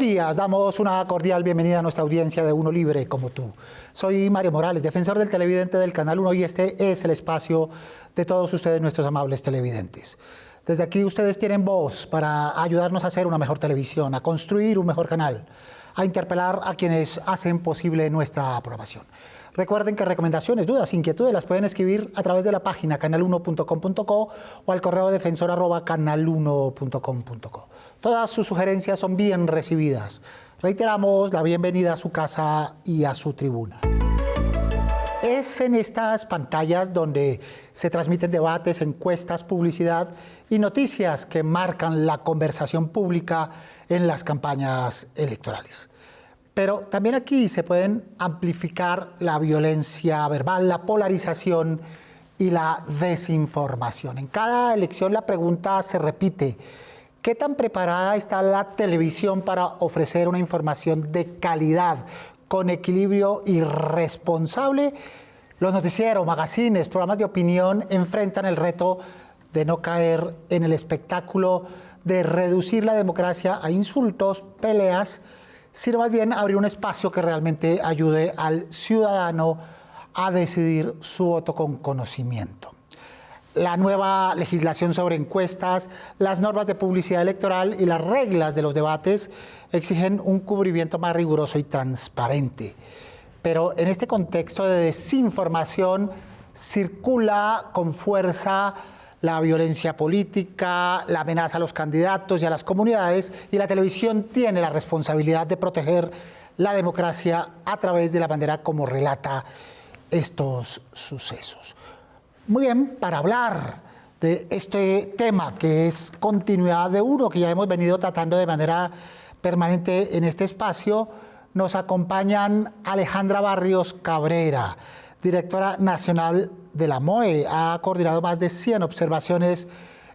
días, damos una cordial bienvenida a nuestra audiencia de Uno Libre como tú. Soy Mario Morales, defensor del televidente del Canal 1 y este es el espacio de todos ustedes, nuestros amables televidentes. Desde aquí ustedes tienen voz para ayudarnos a hacer una mejor televisión, a construir un mejor canal, a interpelar a quienes hacen posible nuestra programación. Recuerden que recomendaciones, dudas, inquietudes las pueden escribir a través de la página canal1.com.co o al correo defensor@canal1.com.co. Todas sus sugerencias son bien recibidas. Reiteramos la bienvenida a su casa y a su tribuna. Es en estas pantallas donde se transmiten debates, encuestas, publicidad y noticias que marcan la conversación pública en las campañas electorales. Pero también aquí se pueden amplificar la violencia verbal, la polarización y la desinformación. En cada elección la pregunta se repite: ¿qué tan preparada está la televisión para ofrecer una información de calidad, con equilibrio y responsable? Los noticieros, magazines, programas de opinión enfrentan el reto de no caer en el espectáculo, de reducir la democracia a insultos, peleas, sino más bien abrir un espacio que realmente ayude al ciudadano a decidir su voto con conocimiento. La nueva legislación sobre encuestas, las normas de publicidad electoral y las reglas de los debates exigen un cubrimiento más riguroso y transparente. Pero en este contexto de desinformación circula con fuerza la violencia política, la amenaza a los candidatos y a las comunidades, y la televisión tiene la responsabilidad de proteger la democracia a través de la manera como relata estos sucesos. Muy bien, para hablar de este tema que es continuidad de uno que ya hemos venido tratando de manera permanente en este espacio, nos acompañan Alejandra Barrios Cabrera, directora nacional de la MOE. Ha coordinado más de 100 observaciones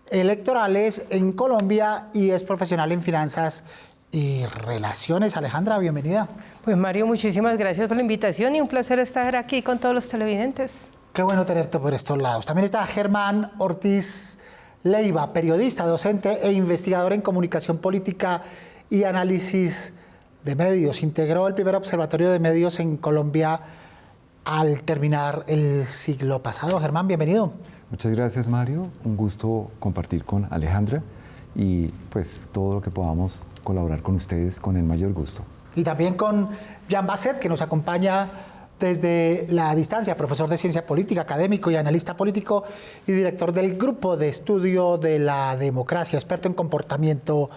electorales en Colombia y es profesional en finanzas y relaciones. Alejandra, bienvenida. Pues Mario, muchísimas gracias por la invitación y un placer estar aquí con todos los televidentes. Qué bueno tenerte por estos lados. También está Germán Ortiz Leiva, periodista, docente e investigador en comunicación política y análisis de medios. Integró el primer observatorio de medios en Colombia al terminar el siglo pasado. Germán, bienvenido. Muchas gracias, Mario. Un gusto compartir con Alejandra y pues todo lo que podamos colaborar con ustedes con el mayor gusto. Y también con Jan Basset, que nos acompaña desde la distancia, profesor de ciencia política, académico y analista político y director del Grupo de Estudio de la Democracia, experto en comportamiento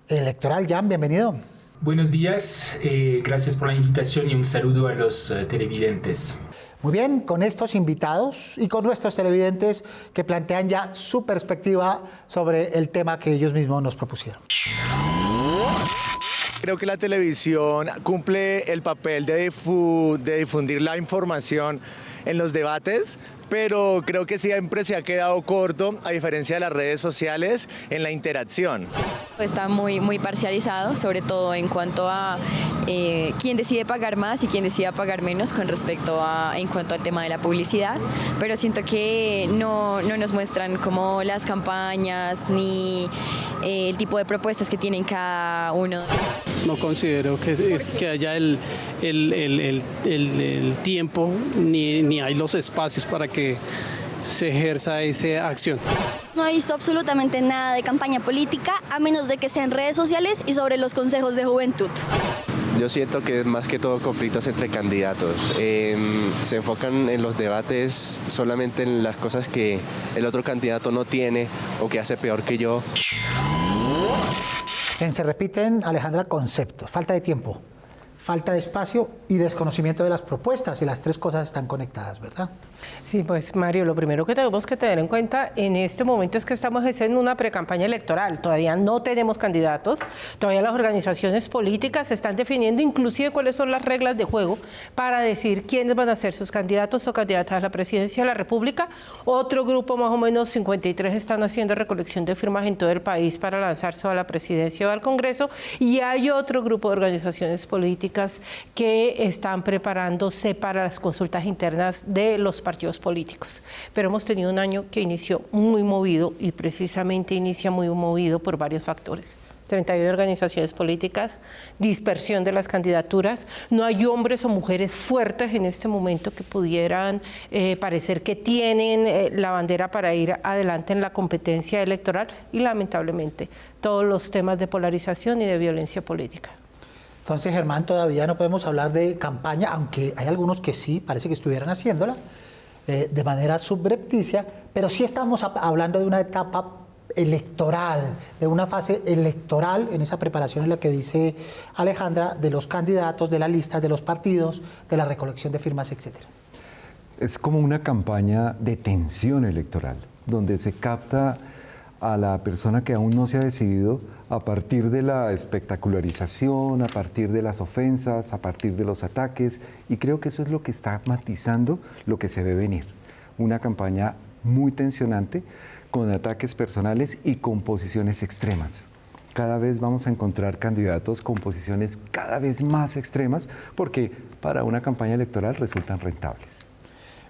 electoral. Jan, bienvenido. Buenos días, gracias por la invitación y un saludo a los televidentes. Muy bien, con estos invitados y con nuestros televidentes que plantean ya su perspectiva sobre el tema que ellos mismos nos propusieron. Creo que la televisión cumple el papel de difundir la información en los debates, pero creo que siempre se ha quedado corto, a diferencia de las redes sociales, en la interacción. Está muy parcializado, sobre todo en cuanto a quién decide pagar más y quién decide pagar menos en cuanto al tema de la publicidad, pero siento que no nos muestran como las campañas ni el tipo de propuestas que tienen cada uno. No considero que haya el tiempo ni hay los espacios para que se ejerza esa acción. No he visto absolutamente nada de campaña política, a menos de que sea en redes sociales y sobre los consejos de juventud. Yo siento que es más que todo conflictos entre candidatos. Se enfocan en los debates solamente en las cosas que el otro candidato no tiene o que hace peor que yo. Se repiten, Alejandra, conceptos: falta de tiempo, falta de espacio y desconocimiento de las propuestas, y las tres cosas están conectadas, ¿verdad? Sí, pues Mario, lo primero que tenemos que tener en cuenta en este momento es que estamos en una precampaña electoral, todavía no tenemos candidatos, todavía las organizaciones políticas están definiendo inclusive cuáles son las reglas de juego para decir quiénes van a ser sus candidatos o candidatas a la presidencia de la República. Otro grupo, más o menos 53, están haciendo recolección de firmas en todo el país para lanzarse a la presidencia o al Congreso, y hay otro grupo de organizaciones políticas que están preparándose para las consultas internas de los partidos políticos. Pero hemos tenido un año que inició muy movido, y precisamente inicia muy movido por varios factores. 31 organizaciones políticas, dispersión de las candidaturas. No hay hombres o mujeres fuertes en este momento que pudieran parecer que tienen la bandera para ir adelante en la competencia electoral y lamentablemente todos los temas de polarización y de violencia política. Entonces, Germán, todavía no podemos hablar de campaña, aunque hay algunos que sí, parece que estuvieran haciéndola de manera subrepticia, pero sí estamos hablando de una etapa electoral, de una fase electoral en esa preparación en la que dice Alejandra, de los candidatos, de la lista, de los partidos, de la recolección de firmas, etcétera. Es como una campaña de tensión electoral, donde se capta a la persona que aún no se ha decidido a partir de la espectacularización, a partir de las ofensas, a partir de los ataques, y creo que eso es lo que está matizando lo que se ve venir. Una campaña muy tensionante, con ataques personales y con posiciones extremas. Cada vez vamos a encontrar candidatos con posiciones cada vez más extremas, porque para una campaña electoral resultan rentables.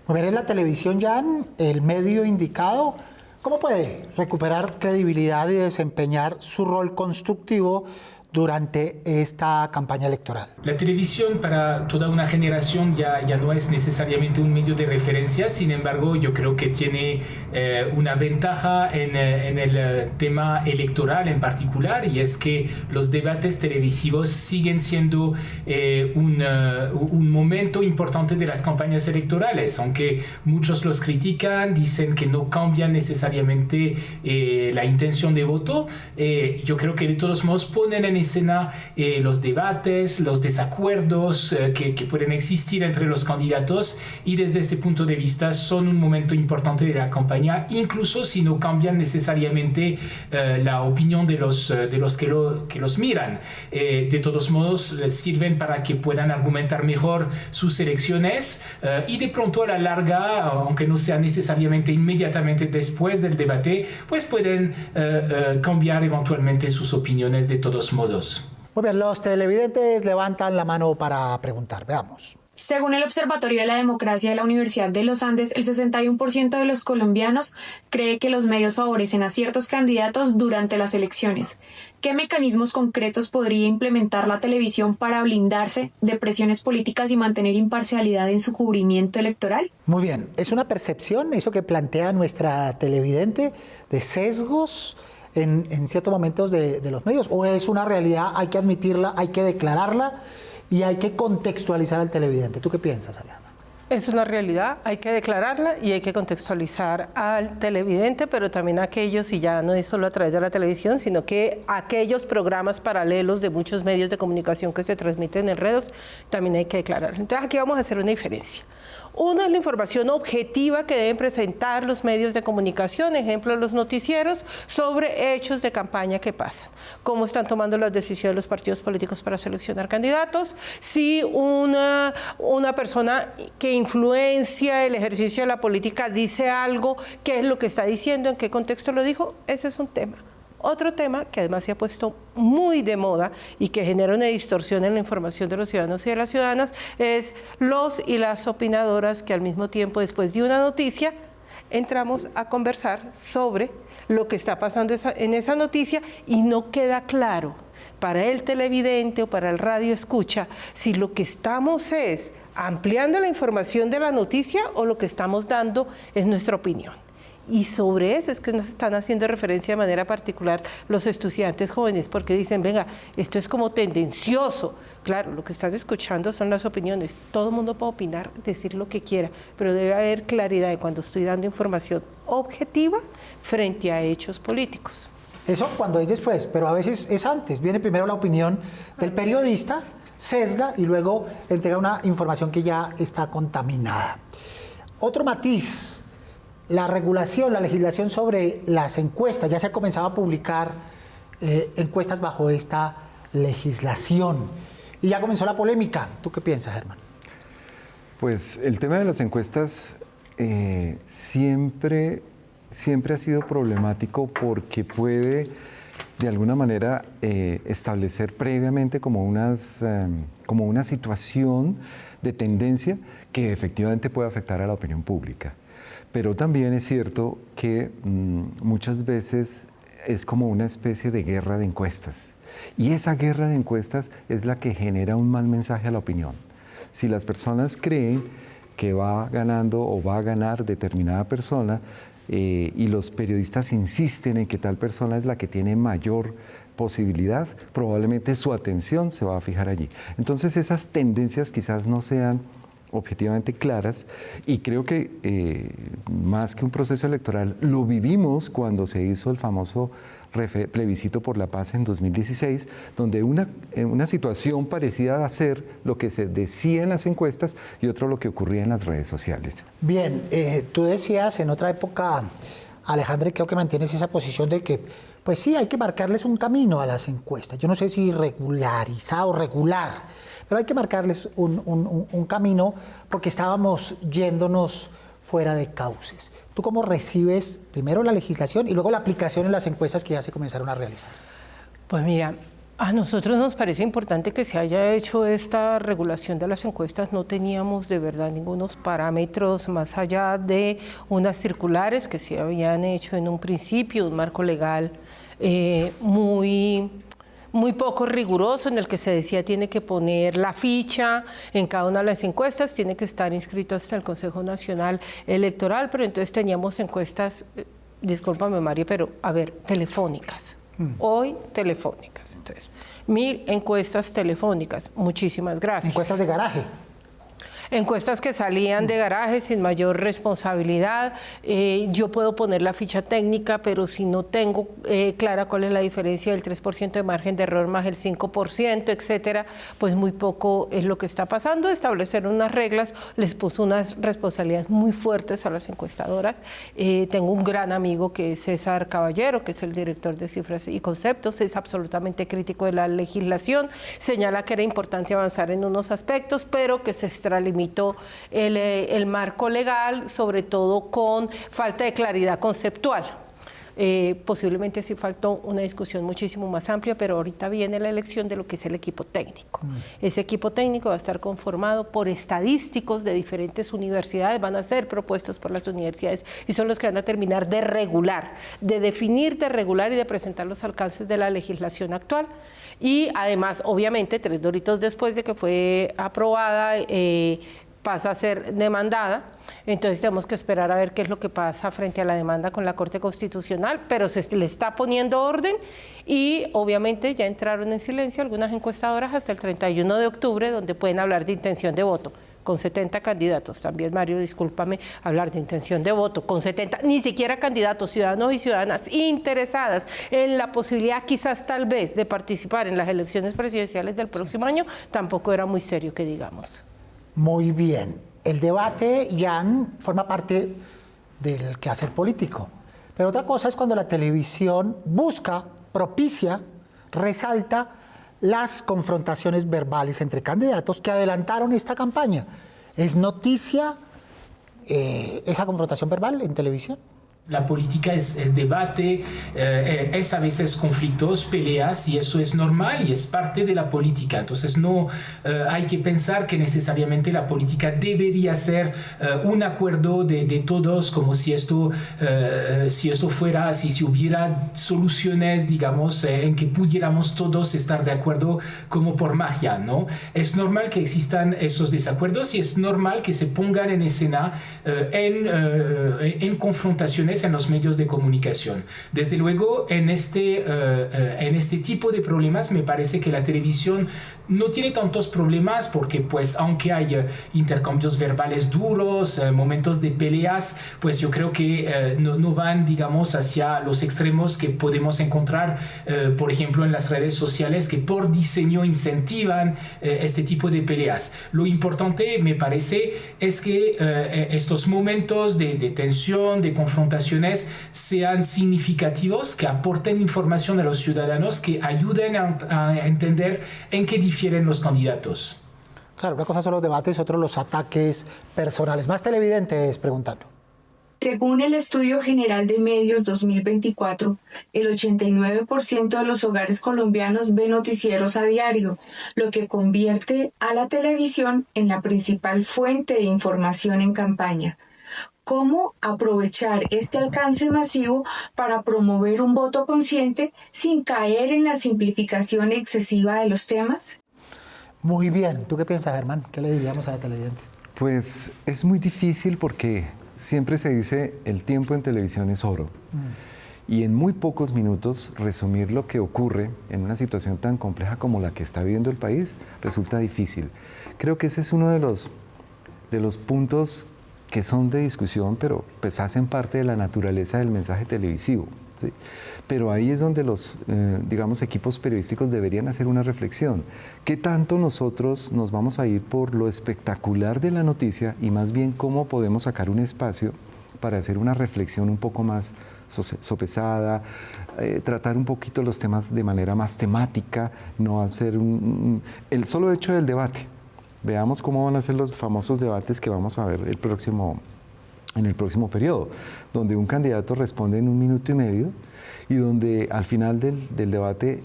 Muy bien, en la televisión, Jan, el medio indicado, ¿cómo puede recuperar credibilidad y desempeñar su rol constructivo durante esta campaña electoral? La televisión para toda una generación ya no es necesariamente un medio de referencia, sin embargo yo creo que tiene una ventaja en el tema electoral en particular, y es que los debates televisivos siguen siendo un momento importante de las campañas electorales, aunque muchos los critican, dicen que no cambian necesariamente la intención de voto. Yo creo que de todos modos ponen en escena los debates, los desacuerdos que pueden existir entre los candidatos, y desde este punto de vista son un momento importante de la campaña, incluso si no cambian necesariamente la opinión de los que los miran. De todos modos sirven para que puedan argumentar mejor sus elecciones, y de pronto a la larga, aunque no sea necesariamente inmediatamente después del debate, pues pueden cambiar eventualmente sus opiniones de todos modos. Muy bien, los televidentes levantan la mano para preguntar. Veamos. Según el Observatorio de la Democracia de la Universidad de los Andes, el 61% de los colombianos cree que los medios favorecen a ciertos candidatos durante las elecciones. ¿Qué mecanismos concretos podría implementar la televisión para blindarse de presiones políticas y mantener imparcialidad en su cubrimiento electoral? Muy bien, ¿es una percepción eso que plantea nuestra televidente de sesgos en ciertos momentos de los medios? ¿O es una realidad, hay que admitirla, hay que declararla y hay que contextualizar al televidente? ¿Tú qué piensas, Ariana? Es una realidad, hay que declararla y hay que contextualizar al televidente, pero también a aquellos, y ya no es solo a través de la televisión, sino que aquellos programas paralelos de muchos medios de comunicación que se transmiten en redes, también hay que declararlo. Entonces aquí vamos a hacer una diferencia. Uno es la información objetiva que deben presentar los medios de comunicación, ejemplo los noticieros, sobre hechos de campaña que pasan. Cómo están tomando las decisiones los partidos políticos para seleccionar candidatos. Si una persona que influencia el ejercicio de la política dice algo, qué es lo que está diciendo, en qué contexto lo dijo, ese es un tema. Otro tema que además se ha puesto muy de moda y que genera una distorsión en la información de los ciudadanos y de las ciudadanas es los y las opinadoras que al mismo tiempo, después de una noticia, entramos a conversar sobre lo que está pasando en esa noticia y no queda claro para el televidente o para el radio escucha si lo que estamos es ampliando la información de la noticia o lo que estamos dando es nuestra opinión. Y sobre eso es que nos están haciendo referencia de manera particular los estudiantes jóvenes, porque dicen, venga, esto es como tendencioso. Claro, lo que están escuchando son las opiniones. Todo el mundo puede opinar, decir lo que quiera, pero debe haber claridad de cuando estoy dando información objetiva frente a hechos políticos. Eso cuando es después, pero a veces es antes. Viene primero la opinión del periodista, sesga y luego entrega una información que ya está contaminada. Otro matiz. La regulación, la legislación sobre las encuestas, ya se ha comenzado a publicar encuestas bajo esta legislación y ya comenzó la polémica. ¿Tú qué piensas, Germán? Pues el tema de las encuestas siempre ha sido problemático porque puede de alguna manera establecer previamente como una situación de tendencia que efectivamente puede afectar a la opinión pública. Pero también es cierto que muchas veces es como una especie de guerra de encuestas. Y esa guerra de encuestas es la que genera un mal mensaje a la opinión. Si las personas creen que va ganando o va a ganar determinada persona y los periodistas insisten en que tal persona es la que tiene mayor posibilidad, probablemente su atención se va a fijar allí. Entonces esas tendencias quizás no sean objetivamente claras y creo que más que un proceso electoral lo vivimos cuando se hizo el famoso plebiscito por la paz en 2016, donde una situación parecida a ser lo que se decía en las encuestas y otro lo que ocurría en las redes sociales. Bien, tú decías en otra época, Alejandra, creo que mantienes esa posición de que, pues sí, hay que marcarles un camino a las encuestas. Yo no sé si regularizado o regular, pero hay que marcarles un camino porque estábamos yéndonos fuera de cauces. ¿Tú cómo recibes primero la legislación y luego la aplicación en las encuestas que ya se comenzaron a realizar? Pues mira, a nosotros nos parece importante que se haya hecho esta regulación de las encuestas. No teníamos de verdad ningunos parámetros más allá de unas circulares que se habían hecho en un principio, un marco legal muy poco riguroso, en el que se decía tiene que poner la ficha en cada una de las encuestas, tiene que estar inscrito hasta el Consejo Nacional Electoral, pero entonces teníamos encuestas, discúlpame Mario, pero a ver, telefónicas. Hoy telefónicas. Entonces, 1000 encuestas telefónicas. Muchísimas gracias. Encuestas de garaje. Encuestas que salían de garaje sin mayor responsabilidad. Yo puedo poner la ficha técnica, pero si no tengo clara cuál es la diferencia del 3% de margen de error más el 5%, etcétera, pues muy poco es lo que está pasando. Establecer unas reglas les puso unas responsabilidades muy fuertes a las encuestadoras. Tengo un gran amigo que es César Caballero, que es el director de Cifras y Conceptos, es absolutamente crítico de la legislación, señala que era importante avanzar en unos aspectos, pero que se extralimitó el marco legal, sobre todo con falta de claridad conceptual. Posiblemente sí faltó una discusión muchísimo más amplia, pero ahorita viene la elección de lo que es el equipo técnico. Ese equipo técnico va a estar conformado por estadísticos de diferentes universidades, van a ser propuestos por las universidades y son los que van a terminar de regular, de definir, de regular y de presentar los alcances de la legislación actual. Y además, obviamente, 3 doritos después de que fue aprobada, pasa a ser demandada. Entonces tenemos que esperar a ver qué es lo que pasa frente a la demanda con la Corte Constitucional, pero se le está poniendo orden y obviamente ya entraron en silencio algunas encuestadoras hasta el 31 de octubre, donde pueden hablar de intención de voto. Con 70 candidatos, también Mario, discúlpame, hablar de intención de voto, con 70, ni siquiera candidatos, ciudadanos y ciudadanas interesadas en la posibilidad quizás tal vez de participar en las elecciones presidenciales del próximo año, tampoco era muy serio que digamos. Muy bien, el debate, Jan, forma parte del quehacer político, pero otra cosa es cuando la televisión busca, propicia, resalta las confrontaciones verbales entre candidatos que adelantaron esta campaña. ¿Es noticia esa confrontación verbal en televisión? La política es debate, es a veces conflictos, peleas, y eso es normal y es parte de la política. Entonces no hay que pensar que necesariamente la política debería ser un acuerdo de todos, como si esto fuera, si hubiera soluciones, digamos, en que pudiéramos todos estar de acuerdo como por magia, ¿no? Es normal que existan esos desacuerdos y es normal que se pongan en escena en confrontaciones en los medios de comunicación. Desde luego, en este tipo de problemas me parece que la televisión no tiene tantos problemas porque, pues, aunque hay intercambios verbales duros, momentos de peleas, pues yo creo que no van, digamos, hacia los extremos que podemos encontrar, por ejemplo, en las redes sociales, que por diseño incentivan este tipo de peleas. Lo importante, me parece, es que estos momentos de tensión, de confrontaciones, sean significativos, que aporten información a los ciudadanos, que ayuden a entender en qué difieren los candidatos. Claro, una cosa son los debates, otro los ataques personales. Más televidentes preguntando. Según el Estudio General de Medios 2024, el 89% de los hogares colombianos ven noticieros a diario, lo que convierte a la televisión en la principal fuente de información en campaña. ¿Cómo aprovechar este alcance masivo para promover un voto consciente sin caer en la simplificación excesiva de los temas? Muy bien. ¿Tú qué piensas, Germán? ¿Qué le diríamos a la televidente? Pues es muy difícil porque siempre se dice el tiempo en televisión es oro. Y en muy pocos minutos resumir lo que ocurre en una situación tan compleja como la que está viviendo el país resulta difícil. Creo que ese es uno de los puntos que son de discusión, pero pues hacen parte de la naturaleza del mensaje televisivo, ¿sí? Pero ahí es donde los, digamos, equipos periodísticos deberían hacer una reflexión. ¿Qué tanto nosotros nos vamos a ir por lo espectacular de la noticia y más bien cómo podemos sacar un espacio para hacer una reflexión un poco más sopesada, tratar un poquito los temas de manera más temática, no hacer el solo hecho del debate? Veamos cómo van a ser los famosos debates que vamos a ver en el próximo periodo, donde un candidato responde en 1 minuto y medio y donde al final del debate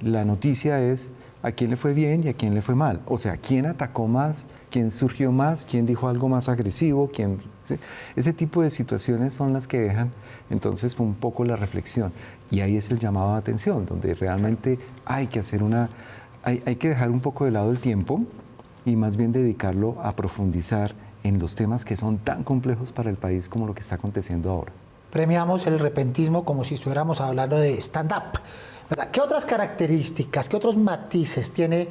la noticia es a quién le fue bien y a quién le fue mal. O sea, quién atacó más, quién surgió más, quién dijo algo más agresivo, quién... ¿sí? Ese tipo de situaciones son las que dejan entonces un poco la reflexión. Y ahí es el llamado de atención, donde realmente hay que hacer hay que dejar un poco de lado el tiempo y más bien dedicarlo a profundizar en los temas que son tan complejos para el país como lo que está aconteciendo ahora. Premiamos el repentismo como si estuviéramos hablando de stand-up, ¿verdad? ¿Qué otras características, qué otros matices tiene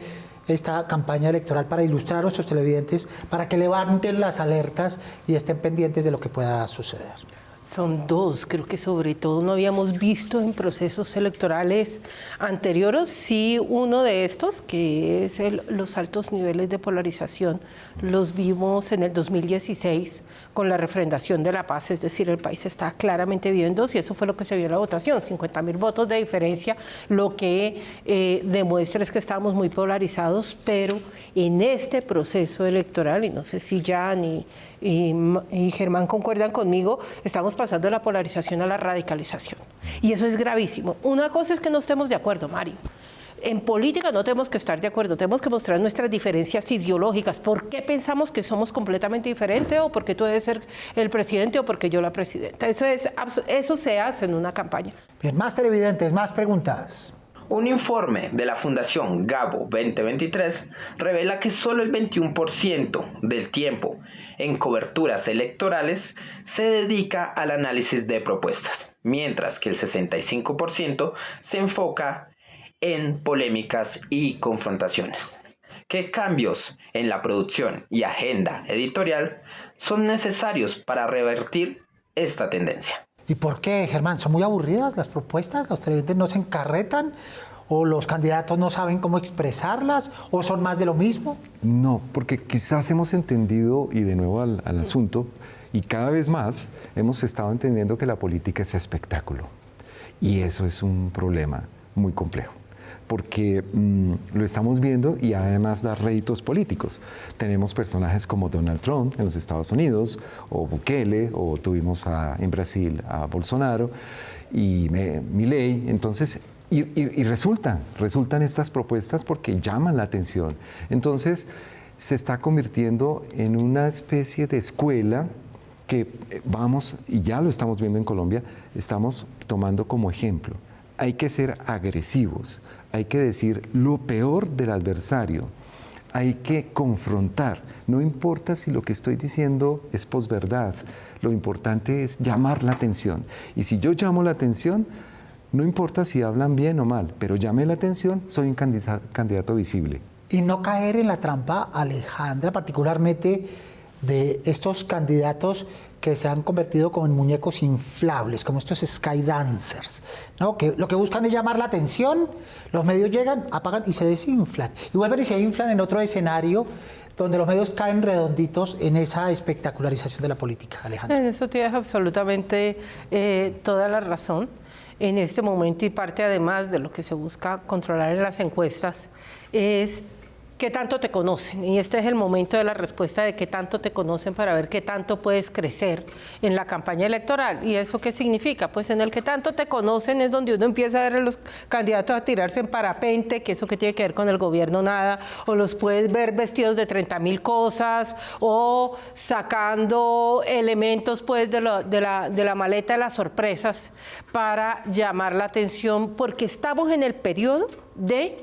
esta campaña electoral para ilustrar a nuestros televidentes, para que levanten las alertas y estén pendientes de lo que pueda suceder? Son dos, creo que sobre todo no habíamos visto en procesos electorales anteriores, sí uno de estos, que es los altos niveles de polarización, los vimos en el 2016 con la refrendación de la paz, es decir, el país está claramente viendo, y eso fue lo que se vio en la votación, 50.000 votos de diferencia, lo que demuestra es que estábamos muy polarizados, pero en este proceso electoral, y no sé si Jan y Germán concuerdan conmigo, estamos pasando de la polarización a la radicalización. Y eso es gravísimo. Una cosa es que no estemos de acuerdo, Mario. En política no tenemos que estar de acuerdo, tenemos que mostrar nuestras diferencias ideológicas. ¿Por qué pensamos que somos completamente diferentes? ¿O porque tú debes ser el presidente o porque yo la presidenta? Eso se hace en una campaña. Bien, más televidentes, más preguntas. Un informe de la Fundación Gabo 2023 revela que solo el 21% del tiempo en coberturas electorales se dedica al análisis de propuestas, mientras que el 65% se enfoca en polémicas y confrontaciones. ¿Qué cambios en la producción y agenda editorial son necesarios para revertir esta tendencia? ¿Y por qué, Germán? ¿Son muy aburridas las propuestas? ¿Los televidentes no se encarretan? ¿O los candidatos no saben cómo expresarlas? ¿O son más de lo mismo? No, porque quizás hemos entendido, y de nuevo al asunto, y cada vez más hemos estado entendiendo que la política es espectáculo. Y eso es un problema muy complejo, porque lo estamos viendo y además da réditos políticos. Tenemos personajes como Donald Trump en los Estados Unidos, o Bukele, o tuvimos en Brasil a Bolsonaro y Milei. Entonces, y resultan estas propuestas porque llaman la atención. Entonces, se está convirtiendo en una especie de escuela que vamos, y ya lo estamos viendo en Colombia, estamos tomando como ejemplo. Hay que ser agresivos, hay que decir lo peor del adversario, hay que confrontar. No importa si lo que estoy diciendo es posverdad, lo importante es llamar la atención. Y si yo llamo la atención, no importa si hablan bien o mal, pero llame la atención, soy un candidato visible. Y no caer en la trampa, Alejandra, particularmente de estos candidatos que se han convertido como en muñecos inflables, como estos skydancers, ¿no? Que lo que buscan es llamar la atención, los medios llegan, apagan y se desinflan. Y vuelven y se inflan en otro escenario donde los medios caen redonditos en esa espectacularización de la política, Alejandra. En eso tienes absolutamente toda la razón. En este momento, y parte además de lo que se busca controlar en las encuestas, es ¿qué tanto te conocen? Y este es el momento de la respuesta de qué tanto te conocen para ver qué tanto puedes crecer en la campaña electoral. ¿Y eso qué significa? Pues en el que tanto te conocen es donde uno empieza a ver a los candidatos a tirarse en parapente, que eso que tiene que ver con el gobierno nada, o los puedes ver vestidos de 30.000 cosas, o sacando elementos pues de la maleta de las sorpresas para llamar la atención, porque estamos en el periodo de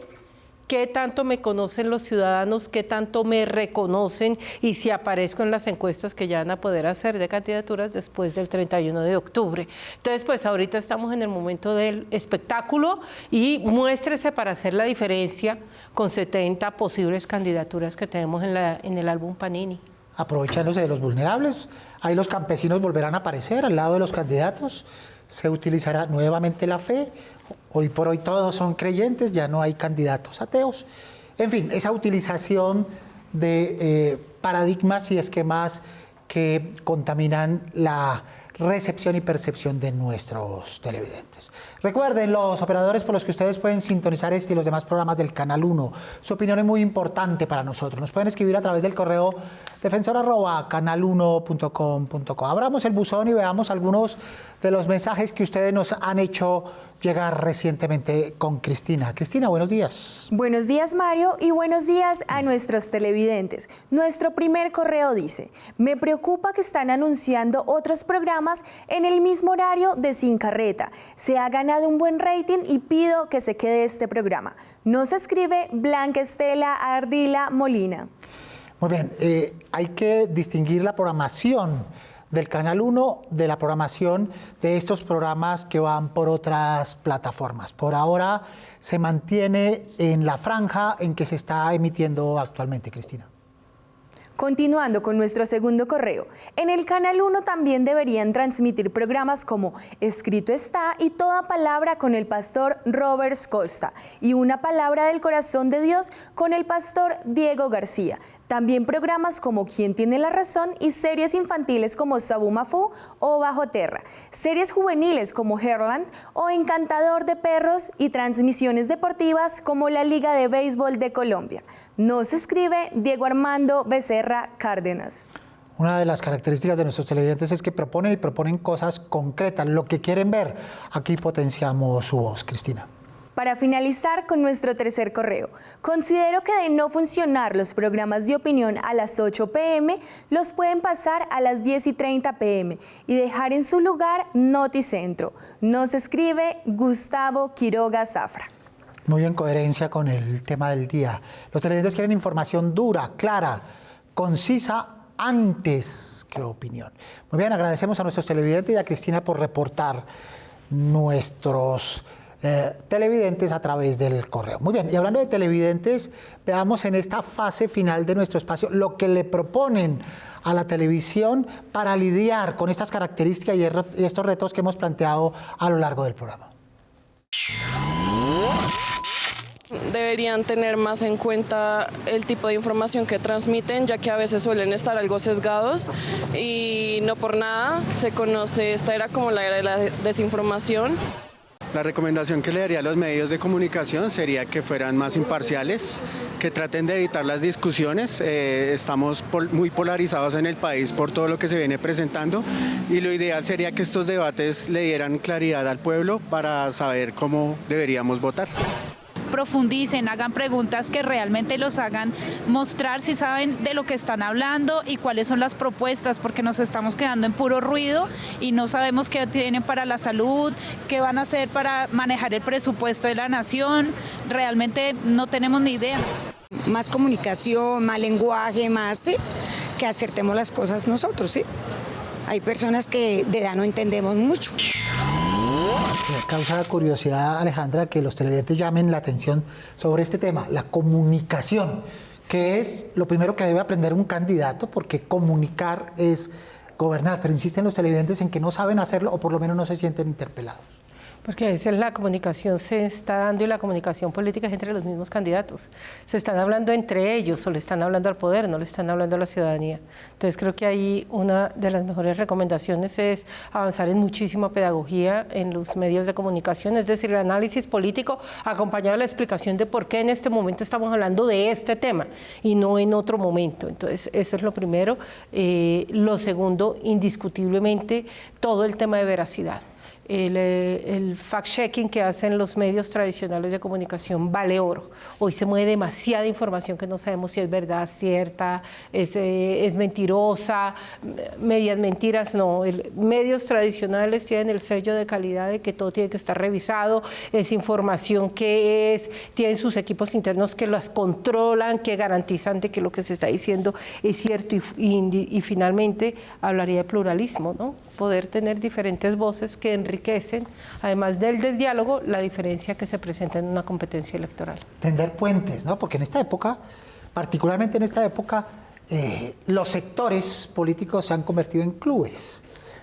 qué tanto me conocen los ciudadanos, qué tanto me reconocen y si aparezco en las encuestas que ya van a poder hacer de candidaturas después del 31 de octubre. Entonces, pues ahorita estamos en el momento del espectáculo y muéstrese para hacer la diferencia con 70 posibles candidaturas que tenemos en el álbum Panini. Aprovechándose de los vulnerables, ahí los campesinos volverán a aparecer al lado de los candidatos, se utilizará nuevamente la fe. Hoy por hoy todos son creyentes, ya no hay candidatos ateos. En fin, esa utilización de paradigmas y esquemas que contaminan la recepción y percepción de nuestros televidentes. Recuerden, los operadores por los que ustedes pueden sintonizar este y los demás programas del Canal 1. Su opinión es muy importante para nosotros. Nos pueden escribir a través del correo defensor@canal1.com.co. Abramos el buzón y veamos algunos de los mensajes que ustedes nos han hecho llegar recientemente con Cristina. Cristina, buenos días. Buenos días, Mario, y buenos días a nuestros televidentes. Nuestro primer correo dice: me preocupa que están anunciando otros programas en el mismo horario de Sin Carreta. Se ha ganado un buen rating y pido que se quede este programa. Nos escribe Blanca Estela Ardila Molina. Muy bien, hay que distinguir la programación del Canal 1 de la programación de estos programas que van por otras plataformas. Por ahora se mantiene en la franja en que se está emitiendo actualmente, Cristina. Continuando con nuestro segundo correo, en el Canal 1 también deberían transmitir programas como Escrito está y Toda Palabra con el pastor Robert Costa y Una Palabra del Corazón de Dios con el pastor Diego García. También programas como ¿Quién tiene la razón? Y series infantiles como Sabu Mafú o Bajo Terra, series juveniles como Herland o Encantador de Perros y transmisiones deportivas como la Liga de Béisbol de Colombia. Nos escribe Diego Armando Becerra Cárdenas. Una de las características de nuestros televidentes es que proponen cosas concretas, lo que quieren ver. Aquí potenciamos su voz, Cristina. Para finalizar con nuestro tercer correo, considero que de no funcionar los programas de opinión a las 8 p.m., los pueden pasar a las 10:30 p.m. y dejar en su lugar Noticentro. Nos escribe Gustavo Quiroga Zafra. Muy en coherencia con el tema del día. Los televidentes quieren información dura, clara, concisa, antes que opinión. Muy bien, agradecemos a nuestros televidentes y a Cristina por reportar nuestros televidentes a través del correo. Muy bien, y hablando de televidentes, veamos en esta fase final de nuestro espacio lo que le proponen a la televisión para lidiar con estas características y estos retos que hemos planteado a lo largo del programa. Deberían tener más en cuenta el tipo de información que transmiten, ya que a veces suelen estar algo sesgados y no por nada se conoce esta era como la era de la desinformación. La recomendación que le daría a los medios de comunicación sería que fueran más imparciales, que traten de evitar las discusiones. Estamos muy polarizados en el país por todo lo que se viene presentando y lo ideal sería que estos debates le dieran claridad al pueblo para saber cómo deberíamos votar. Profundicen, hagan preguntas que realmente los hagan mostrar si saben de lo que están hablando y cuáles son las propuestas, porque nos estamos quedando en puro ruido y no sabemos qué tienen para la salud, qué van a hacer para manejar el presupuesto de la nación. Realmente no tenemos ni idea. Más comunicación, más lenguaje, más que acertemos las cosas nosotros, ¿sí? Hay personas que de edad no entendemos mucho. Me causa curiosidad, Alejandra, que los televidentes llamen la atención sobre este tema, la comunicación, que es lo primero que debe aprender un candidato, porque comunicar es gobernar, pero insisten los televidentes en que no saben hacerlo o por lo menos no se sienten interpelados. Porque a veces la comunicación se está dando y la comunicación política es entre los mismos candidatos. Se están hablando entre ellos o le están hablando al poder, no le están hablando a la ciudadanía. Entonces creo que ahí una de las mejores recomendaciones es avanzar en muchísima pedagogía en los medios de comunicación, es decir, el análisis político acompañado de la explicación de por qué en este momento estamos hablando de este tema y no en otro momento. Entonces eso es lo primero. Lo segundo, indiscutiblemente, todo el tema de veracidad. El fact-checking que hacen los medios tradicionales de comunicación vale oro. Hoy se mueve demasiada información que no sabemos si es verdad, cierta, es mentirosa, medias mentiras, no. Medios tradicionales tienen el sello de calidad de que todo tiene que estar revisado, es información que tienen sus equipos internos que las controlan, que garantizan de que lo que se está diciendo es cierto y finalmente hablaría de pluralismo, ¿no? Poder tener diferentes voces que enriquecen, además del desdiálogo, la diferencia que se presenta en una competencia electoral. Tender puentes, ¿no? Porque en esta época, particularmente en esta época, los sectores políticos se han convertido en clubes,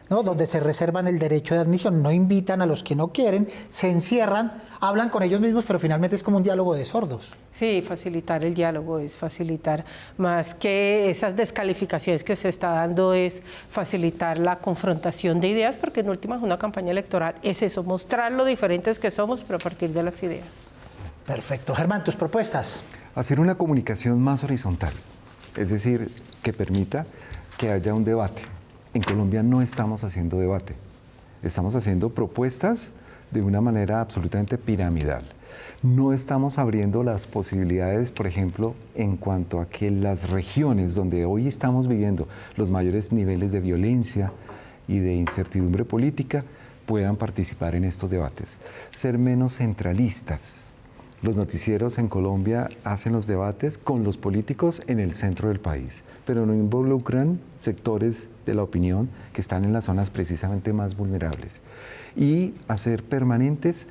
¿no? Donde se reservan el derecho de admisión, no invitan a los que no quieren, se encierran, hablan con ellos mismos, pero finalmente es como un diálogo de sordos. Sí, facilitar el diálogo es facilitar, más que esas descalificaciones que se está dando, es facilitar la confrontación de ideas, porque en últimas una campaña electoral es eso, mostrar lo diferentes que somos, pero a partir de las ideas. Perfecto. Germán, tus propuestas. Hacer una comunicación más horizontal, es decir, que permita que haya un debate. En Colombia no estamos haciendo debate, estamos haciendo propuestas de una manera absolutamente piramidal. No estamos abriendo las posibilidades, por ejemplo, en cuanto a que las regiones donde hoy estamos viviendo los mayores niveles de violencia y de incertidumbre política puedan participar en estos debates. Ser menos centralistas. Los noticieros en Colombia hacen los debates con los políticos en el centro del país, pero no involucran sectores de la opinión que están en las zonas precisamente más vulnerables. Y hacer permanentes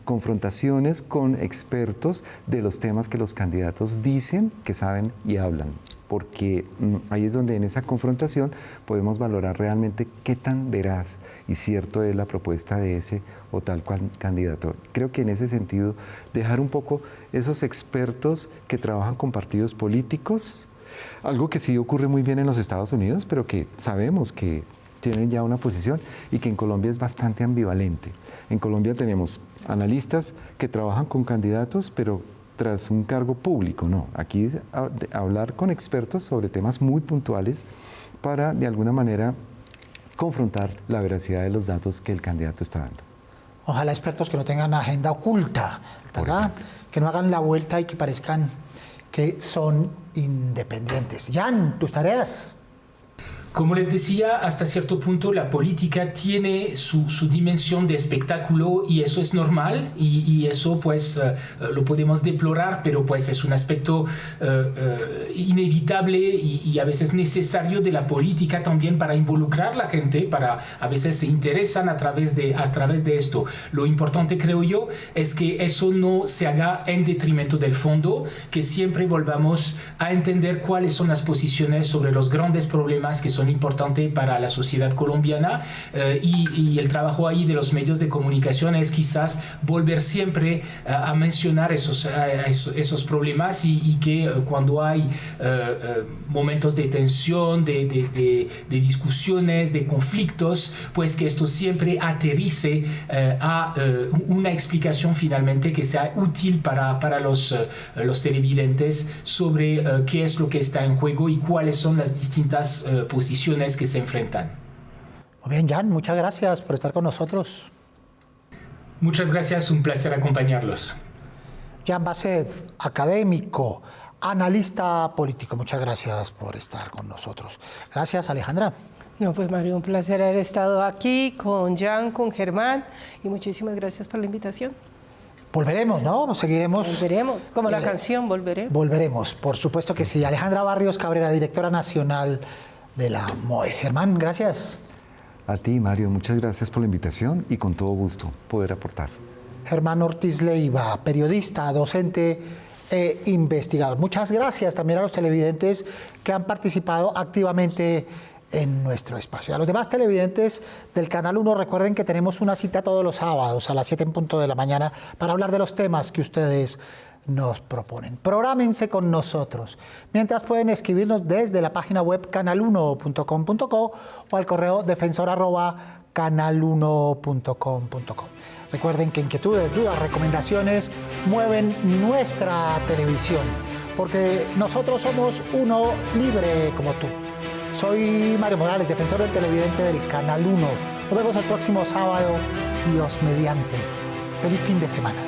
confrontaciones con expertos de los temas que los candidatos dicen que saben y hablan, porque ahí es donde en esa confrontación podemos valorar realmente qué tan veraz y cierto es la propuesta de ese o tal cual candidato. Creo que en ese sentido, dejar un poco esos expertos que trabajan con partidos políticos, algo que sí ocurre muy bien en los Estados Unidos, pero que sabemos que tienen ya una posición y que en Colombia es bastante ambivalente. En Colombia tenemos analistas que trabajan con candidatos, pero tras un cargo público, no. Aquí es hablar con expertos sobre temas muy puntuales para, de alguna manera, confrontar la veracidad de los datos que el candidato está dando. Ojalá expertos que no tengan agenda oculta, ¿verdad? Que no hagan la vuelta y que parezcan que son independientes. Jan, tus tareas. Como les decía, hasta cierto punto la política tiene su dimensión de espectáculo y eso es normal y eso pues lo podemos deplorar, pero pues es un aspecto inevitable y a veces necesario de la política también para involucrar a la gente, para a veces se interesan a través de esto. Lo importante, creo yo, es que eso no se haga en detrimento del fondo, que siempre volvamos a entender cuáles son las posiciones sobre los grandes problemas que son importantes para la sociedad colombiana y el trabajo ahí de los medios de comunicación es quizás volver siempre a mencionar esos problemas y que cuando hay momentos de tensión, de discusiones, de conflictos, pues que esto siempre aterrice a una explicación finalmente que sea útil para los televidentes sobre qué es lo que está en juego y cuáles son las distintas posiciones que se enfrentan. Muy bien, Jan, muchas gracias por estar con nosotros. Muchas gracias, un placer acompañarlos. Jan Basset, académico, analista político, muchas gracias por estar con nosotros. Gracias, Alejandra. No, pues Mario, un placer haber estado aquí con Jan, con Germán y muchísimas gracias por la invitación. Volveremos, ¿no? Seguiremos. Volveremos, como la canción, volveremos. Volveremos, por supuesto que sí. Alejandra Barrios Cabrera, directora nacional de la MOE. Germán, gracias. A ti, Mario, muchas gracias por la invitación y con todo gusto poder aportar. Germán Ortiz Leiva, periodista, docente e investigador. Muchas gracias también a los televidentes que han participado activamente en nuestro espacio. A los demás televidentes del Canal 1, recuerden que tenemos una cita todos los sábados a las 7 en punto de la mañana para hablar de los temas que ustedes nos proponen. Prográmense con nosotros. Mientras pueden escribirnos desde la página web canal1.com.co o al correo defensor@canal1.com.co. Recuerden que inquietudes, dudas, recomendaciones mueven nuestra televisión, porque nosotros somos uno libre como tú. Soy Mario Morales, defensor del televidente del Canal 1. Nos vemos el próximo sábado, Dios mediante. Feliz fin de semana.